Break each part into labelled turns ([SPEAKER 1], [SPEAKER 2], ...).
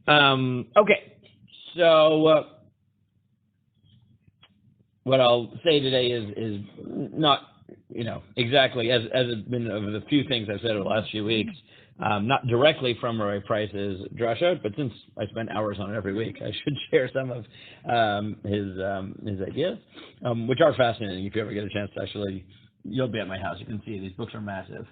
[SPEAKER 1] Okay, so what I'll say today is not, exactly as has been of the few things I've said over the last few weeks, not directly from Rabbi Price's drasha, but since I spend hours on it every week, I should share some of his ideas, which are fascinating. If you ever get a chance to actually, you'll be at my house. You can see these books are massive.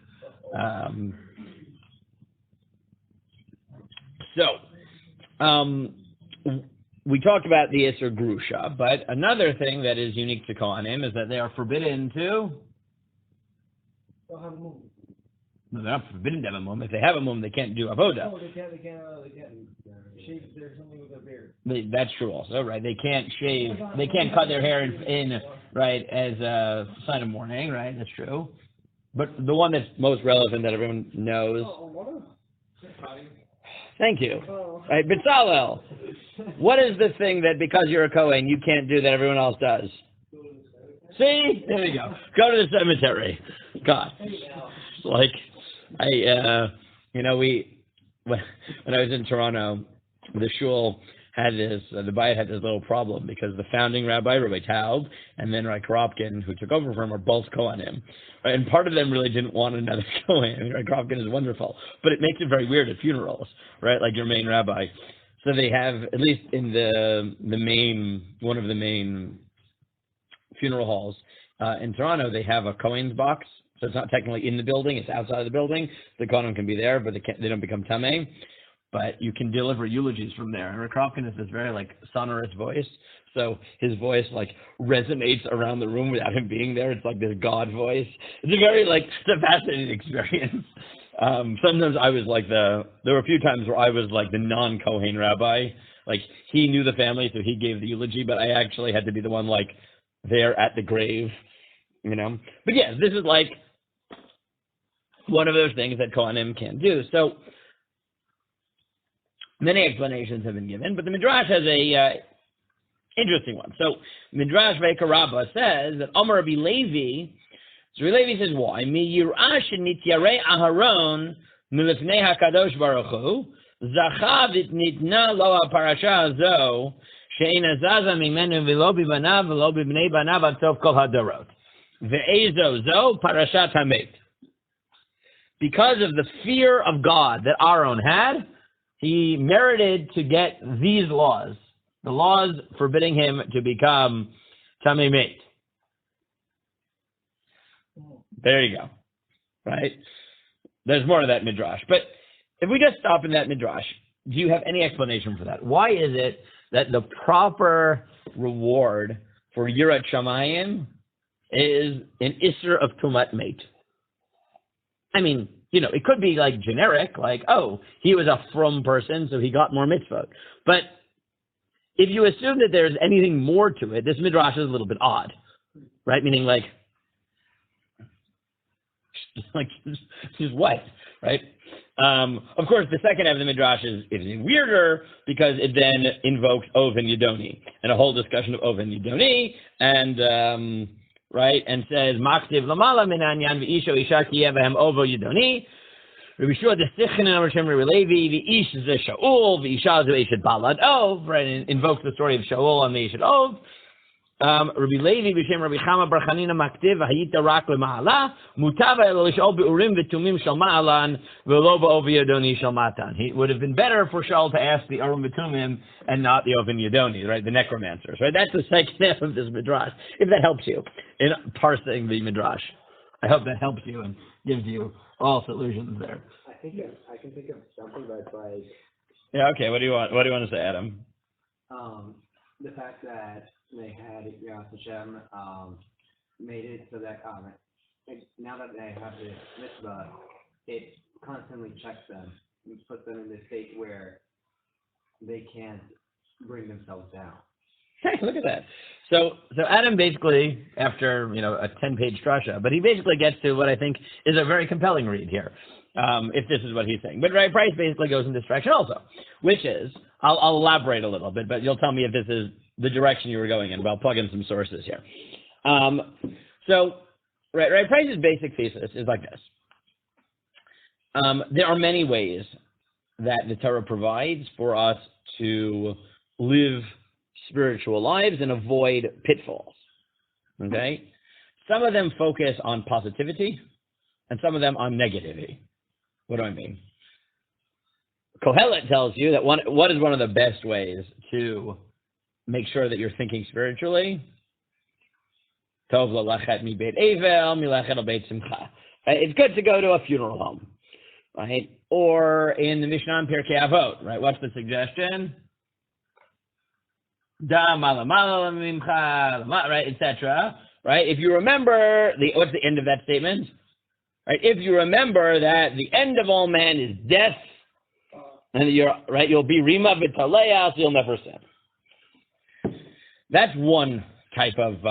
[SPEAKER 1] We talked about the Isser Grusha, but another thing that is unique to Kohanim is that they are forbidden to. No, they're not forbidden to have a mum. If they have a mum, they can't do avoda.
[SPEAKER 2] Oh, they can't shave their something with their beard.
[SPEAKER 1] That's true also, right? They can't shave, they can't cut their hair in right, as a sign of mourning, right? That's true. But the one that's most relevant that everyone knows. Thank you. Right, Bezalel, what is the thing that because you're a Kohen you can't do that everyone else does? See? There we go. Go to the cemetery. God. Like, when I was in Toronto, the shul had this, the Bayit had this little problem because the founding rabbi, Rabbi Taub, and then Rabbi Kropkin, who took over from him, are both Kohanim. Right? And part of them really didn't want another Kohen. Rabbi Kropkin is wonderful, but it makes it very weird at funerals, right? Like your main rabbi. So they have, at least in one of the main funeral halls in Toronto, they have a Kohen's box. So it's not technically in the building; it's outside of the building. The Kohanim can be there, but they don't become tamei. But you can deliver eulogies from there. And Rick Kropkin has this very sonorous voice, so his voice resonates around the room without him being there. It's like this God voice. It's a very it's a fascinating experience. Sometimes I was there were a few times where I was the non-Kohen rabbi. He knew the family, so he gave the eulogy, but I actually had to be the one there at the grave, But yeah, this is one of those things that Kohanim can't do. So many explanations have been given, but the Midrash has a interesting one. So Midrash Ve'ika Rabbah says that Omer Rabbi Levi, so Rabbi Levi says why? Mi yir'ah shenityarei Aharon milifnei HaKadosh Baruch Hu zacha v'nitna lo ha'parasha hazo she'ein azaza mimenu v'lo b'banav v'lo b'bnei banav ad sof kol hadorot ve'ezo zo parashat hamet. Because of the fear of God that Aharon had, he merited to get these laws, the laws forbidding him to become tamei met. There you go, right? There's more to that midrash. But if we just stop in that midrash, do you have any explanation for that? Why is it that the proper reward for Yirat Shamayim is an Isser of Tumat Met? I mean, it could be generic, he was a frum person, so he got more mitzvot. But if you assume that there's anything more to it, this midrash is a little bit odd, right? Meaning just what, right? Of course, the second half of the midrash is weirder because it then invokes Ov and Yidoni and a whole discussion of Ov and Yidoni and right, and says Maktiv Lamala Minanyan V'Isho Isha Kiyevahem Ovo Yidoni. Rabbi Shua the Sichon and Hashem Rabbi Levi V'ish Ze Shaul V'Isha Ze Eshet Balad Ov, right, and invokes the story of Shaul and the Eshet Ov. Rabbi Levi B'Shem Rabbi Chama Bar Chanina Maktiv V'Hayita Rak L'Ma'ala Mutava Elo L'Shaul Be'urim V'Tumim Shel Ma'alan V'Lo Ba'Ov Yidoni Shel Matan. It would have been better for Shaul to ask the Urim V'Tumim and not the Ov and Yidoni, right, the necromancers, right? That's the second half of this midrash, if that helps you in parsing the midrash. I hope that helps you and gives you all solutions there.
[SPEAKER 2] I can think of something that's
[SPEAKER 1] Yeah, okay, what do you want to say, Adam?
[SPEAKER 2] The fact that they had Yas Hashem made it so that now that they have this mitzvah, it constantly checks them and puts them in this state where they can't bring themselves down.
[SPEAKER 1] Hey, look at that. So Adam basically, after a 10-page drasha, but he basically gets to what I think is a very compelling read here, if this is what he's saying. But Rabbi Price basically goes in this direction also, which is, I'll elaborate a little bit, but you'll tell me if this is the direction you were going in, but I'll plug in some sources here. So Rabbi Price's basic thesis is like this. There are many ways that the Torah provides for us to live spiritual lives and avoid pitfalls. Okay? Some of them focus on positivity, and some of them on negativity. What do I mean? Kohelet tells you that what is one of the best ways to make sure that you're thinking spiritually? Tov lachet mi beit evel, milachet al beit simcha. It's good to go to a funeral home, right? Or in the Mishnah in Pirkei Avot, right? What's the suggestion? Da malamala mimcha, right, etc. Right? If you remember what's the end of that statement? Right? If you remember that the end of all man is death, and you'll be rima v'taleya, so you'll never sin. That's one type of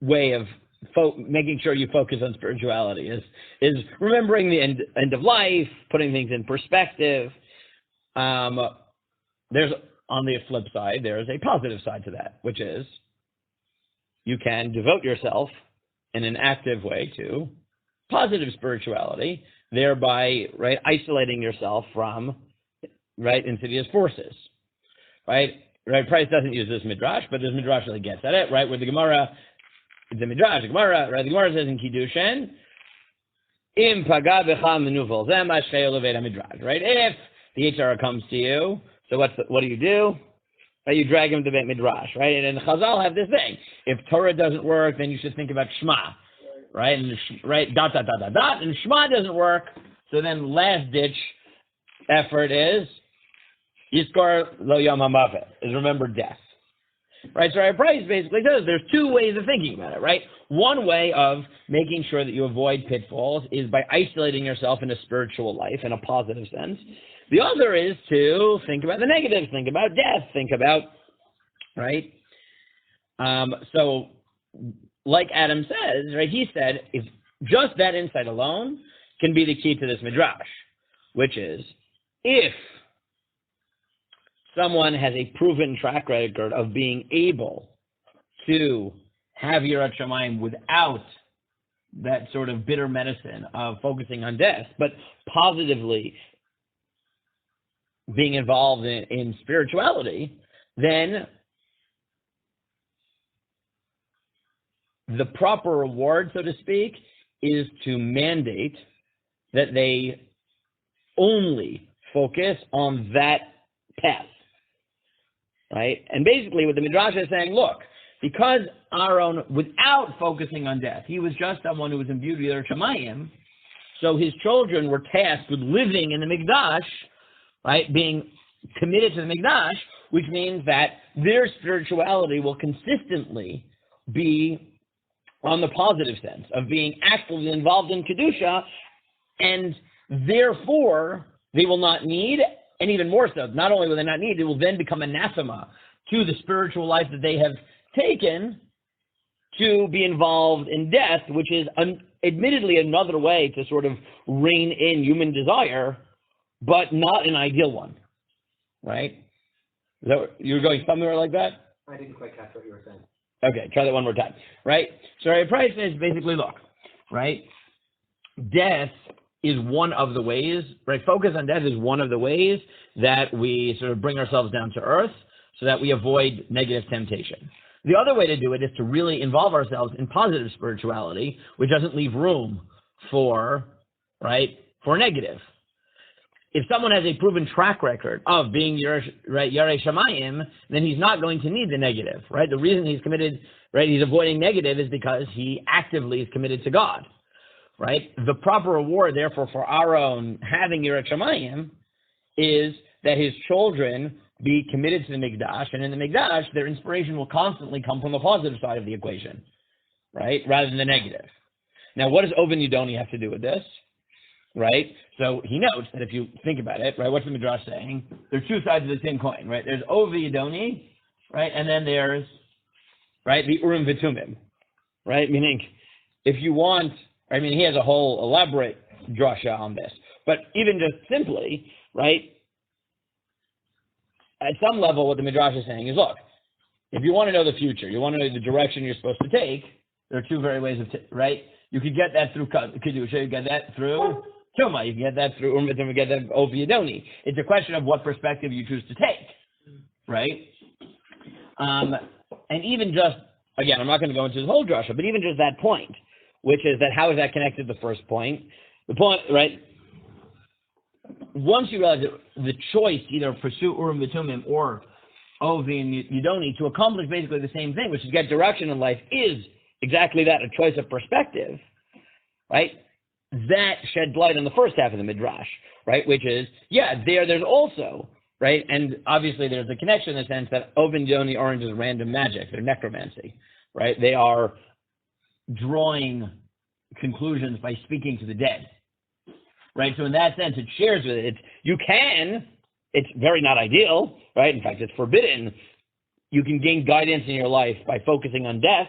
[SPEAKER 1] way of making sure you focus on spirituality is remembering the end of life, putting things in perspective. There's on the flip side, there is a positive side to that, which is you can devote yourself in an active way to positive spirituality, thereby isolating yourself from insidious forces. Right? Price doesn't use this midrash, but this midrash really gets at it, right? Where the Gemara, the Gemara says in Kiddushin, Im paga b'cha menuvel, zeh ma shchei oleved midrash. Right? If the Yitzhara comes to you, so what do? Right? You drag him to Beit Midrash, right? And Chazal have this thing: if Torah doesn't work, then you should think about Shema, right? And and Shema doesn't work, so then last ditch effort is Yizkor lo yom hamavet, is remember death, right? So our price basically says there's two ways of thinking about it, right? One way of making sure that you avoid pitfalls is by isolating yourself in a spiritual life in a positive sense. The other is to think about the negatives, think about death, think about, right? So, like Adam says, right, he said, if just that insight alone can be the key to this midrash, which is, if someone has a proven track record of being able to have Yirat Shamayim without that sort of bitter medicine of focusing on death, but positively being involved in spirituality, then the proper reward, so to speak, is to mandate that they only focus on that path, right? And basically what the Midrash is saying, look, because Aharon, without focusing on death, he was just someone who was imbued with Yirat Shamayim, so his children were tasked with living in the Mikdash, right, being committed to the Mikdash, which means that their spirituality will consistently be on the positive sense of being actively involved in Kedusha, and therefore they will not need, and even more so, not only will they not need, it will then become anathema to the spiritual life that they have taken to be involved in death, which is admittedly another way to sort of rein in human desire, but not an ideal one, right? You're going somewhere like that?
[SPEAKER 2] I didn't quite catch what you were saying.
[SPEAKER 1] Okay, try that one more time, right? So our price is basically, look, right? Death is one of the ways, right? Focus on death is one of the ways that we sort of bring ourselves down to earth so that we avoid negative temptation. The other way to do it is to really involve ourselves in positive spirituality, which doesn't leave room for, right, for negative. If someone has a proven track record of being Yarei Shamayim, then he's not going to need the negative, right? The reason he's committed, right, he's avoiding negative is because he actively is committed to God, right? The proper reward, therefore, for Aharon having Yarei Shamayim is that his children be committed to the Mikdash, and in the Mikdash, their inspiration will constantly come from the positive side of the equation, right, rather than the negative. Now, what does Oven Yidoni have to do with this? Right? So he notes that if you think about it, right, what's the Midrash saying? There are two sides of the same coin, right? There's Ovi Yidoni, right, and then there's, right, the Urim V'Tumim, right? Meaning, if you want, I mean, he has a whole elaborate drasha on this, but even just simply, right, at some level, what the Midrash is saying is, look, if you want to know the future, you want to know the direction you're supposed to take, there are two very ways of, right? You could get that through Kedusha, you get that through Tuma, you can get that through Urim V'Tumim, you get that over Yidoni. It's a question of what perspective you choose to take, right? And even just, again, I'm not going to go into this whole drasha, but even just that point, which is that how is that connected to the first point? The point, right? Once you realize that the choice to either pursue Urim V'Tumim or Ovi and Yidoni to accomplish basically the same thing, which is get direction in life, is exactly that, a choice of perspective, right? That sheds light on the first half of the Midrash, right? Which is, there's also, right? And obviously there's a connection in the sense that Ovi and Yidoni aren't just random magic, they're necromancy, right? They are drawing conclusions by speaking to the dead, right? So in that sense, it shares with it. It's very not ideal, right? In fact, it's forbidden. You can gain guidance in your life by focusing on death,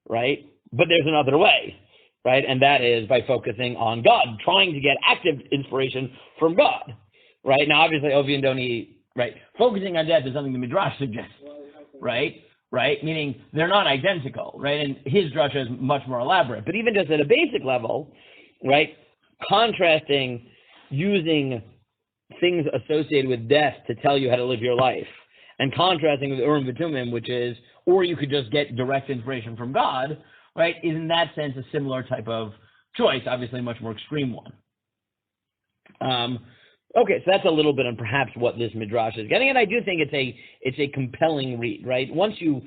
[SPEAKER 1] right? But there's another way, right? And that is by focusing on God, trying to get active inspiration from God, right? Now, obviously, Ovi and Doni, right? Focusing on death is something the Midrash suggests, right? Right? Meaning they're not identical, right? And his drasha is much more elaborate. But even just at a basic level, right? Contrasting using things associated with death to tell you how to live your life, and contrasting with Urim V'Tumim, which is, or you could just get direct inspiration from God, right? Is in that sense a similar type of choice, obviously a much more extreme one. Okay, so that's a little bit on perhaps what this midrash is getting, and I do think it's a compelling read, right? Once you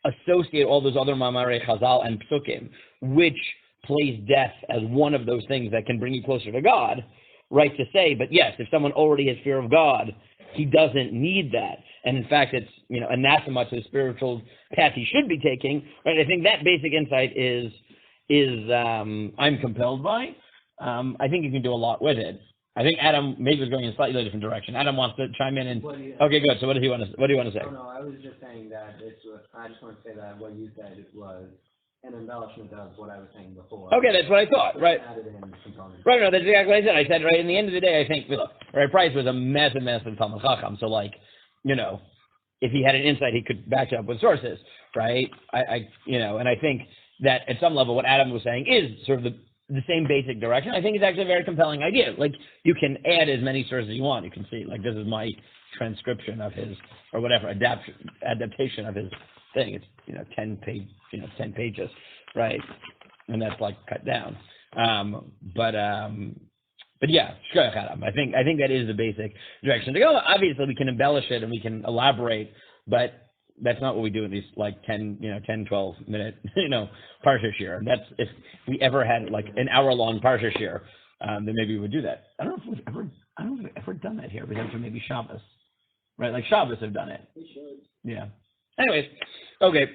[SPEAKER 1] associate all those other Mamarei Chazal and Psukim, which place death as one of those things that can bring you closer to God, right, to say, but yes, if someone already has fear of God, he doesn't need that. And in fact, it's, anathema to the spiritual path he should be taking, right? I think that basic insight is I'm compelled by. I think you can do a lot with it. I think Adam maybe was going in a slightly different direction. Adam wants to chime in and, okay, good. So what do you want to say?
[SPEAKER 2] No, I was just saying that I just want to say that what you said was an embellishment of what I was saying before.
[SPEAKER 1] Okay, that's what I thought, right?
[SPEAKER 2] Added in components.
[SPEAKER 1] Right, no, that's exactly what I said. I said, right, in the end of the day, I think, look, right, Price was a massive Talmud Chacham, so if he had an insight, he could back it up with sources, right? And I think that at some level, what Adam was saying is sort of the same basic direction. I think it's actually a very compelling idea. Like, you can add as many sources as you want. You can see, like, this is my transcription of his, or whatever, adaptation of his thing. It's, 10 pages, right? And that's like cut down. But yeah, Shkoyach Adam. I think that is the basic direction to go. Obviously, we can embellish it and we can elaborate, but that's not what we do in these 10, 12 minute, Parsha Shir. And that's, if we ever had like an hour-long Parsha Shir, then maybe we would do that. I don't know if we've ever done that here, except for maybe Shabbos, right? Like Shabbos have done it.
[SPEAKER 2] We should.
[SPEAKER 1] Yeah. Anyways, okay.